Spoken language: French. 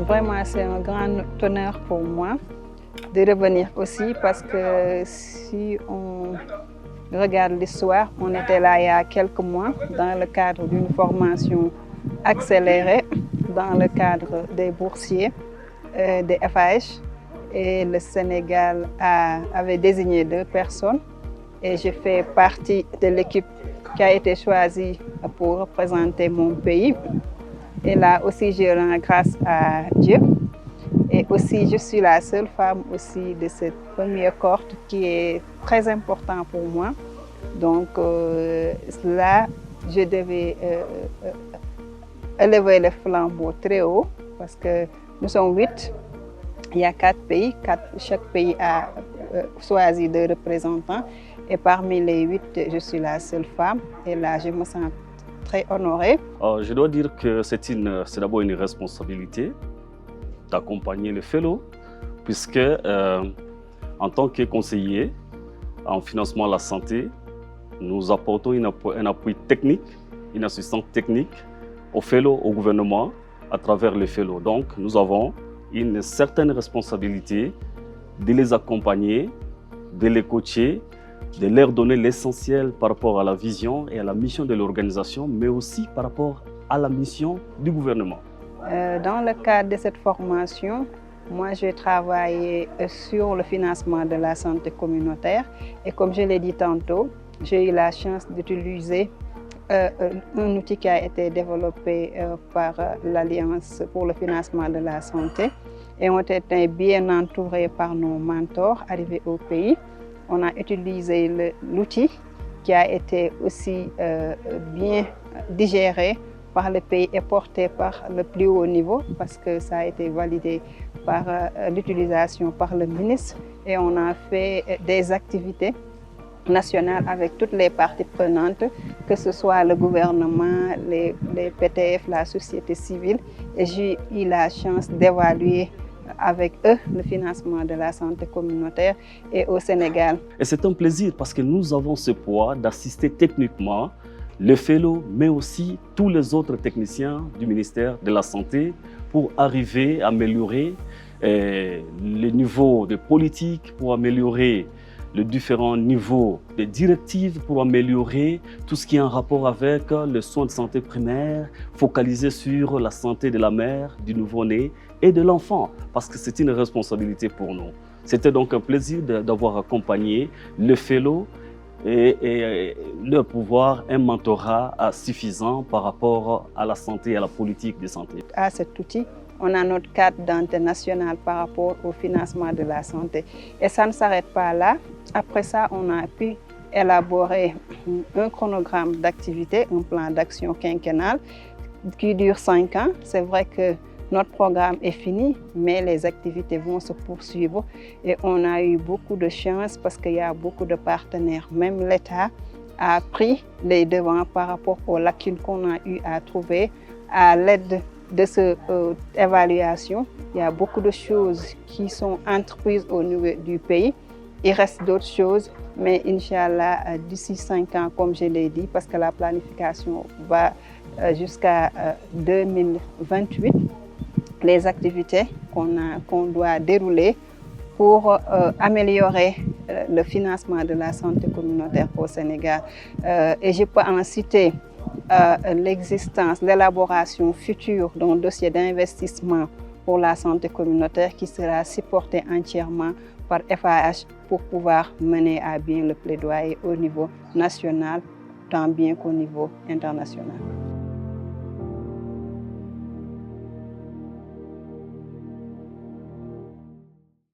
Vraiment, c'est un grand honneur pour moi de revenir aussi parce que si on regarde l'histoire, on était là il y a quelques mois dans le cadre d'une formation accélérée, dans le cadre des boursiers des FAH. Et le Sénégal avait désigné 2 personnes et je fais partie de l'équipe qui a été choisie pour représenter mon pays. Et là aussi, je rends grâce à Dieu. Et aussi, je suis la seule femme aussi de cette première cohorte qui est très important pour moi. Donc là, je devais élever le flambeau très haut parce que nous sommes 8. Il y a 4 pays, chaque pays a choisi 2 représentants. Et parmi les 8, je suis la seule femme. Et là, je me sens très honorée. Je dois dire que c'est d'abord une responsabilité d'accompagner le fellow, puisque en tant que conseiller en financement à la santé, nous apportons un appui technique, une assistance technique aux fellows, au gouvernement, à travers les fellows. Donc, nous avons une certaine responsabilité de les accompagner, de les coacher, de leur donner l'essentiel par rapport à la vision et à la mission de l'organisation, mais aussi par rapport à la mission du gouvernement. Dans le cadre de cette formation, moi j'ai travaillé sur le financement de la santé communautaire et comme je l'ai dit tantôt, j'ai eu la chance d'utiliser un outil qui a été développé par l'Alliance pour le financement de la santé et on était bien entourés par nos mentors arrivés au pays. On a utilisé l'outil qui a été aussi bien digéré par le pays et porté par le plus haut niveau parce que ça a été validé par l'utilisation par le ministre et on a fait des activités nationales avec toutes les parties prenantes, que ce soit le gouvernement, les PTF, la société civile. Et j'ai eu la chance d'évaluer avec eux le financement de la santé communautaire et au Sénégal. Et c'est un plaisir parce que nous avons ce poids d'assister techniquement le fellow, mais aussi tous les autres techniciens du ministère de la Santé pour arriver à améliorer le niveau de politique, pour améliorer les différents niveaux de directives, pour améliorer tout ce qui est en rapport avec les soins de santé primaire, focalisé sur la santé de la mère, du nouveau-né et de l'enfant, parce que c'est une responsabilité pour nous. C'était donc un plaisir d'avoir accompagné le fellow et leur pouvoir un mentorat suffisant par rapport à la santé et à la politique de santé. À cet outil, on a notre cadre international par rapport au financement de la santé. Et ça ne s'arrête pas là. Après ça, on a pu élaborer un chronogramme d'activité, un plan d'action quinquennal qui dure 5 ans. C'est vrai que notre programme est fini, mais les activités vont se poursuivre et on a eu beaucoup de chance parce qu'il y a beaucoup de partenaires. Même l'État a pris les devants par rapport aux lacunes qu'on a eu à trouver à l'aide de cette évaluation. Il y a beaucoup de choses qui sont entreprises au niveau du pays. Il reste d'autres choses, mais Inch'Allah, d'ici 5 ans, comme je l'ai dit, parce que la planification va jusqu'à 2028, les activités qu'on doit dérouler pour améliorer le financement de la santé communautaire au Sénégal. Et je peux en citer l'existence, l'élaboration future d'un dossier d'investissement pour la santé communautaire qui sera supporté entièrement par FAH pour pouvoir mener à bien le plaidoyer au niveau national, tant bien qu'au niveau international.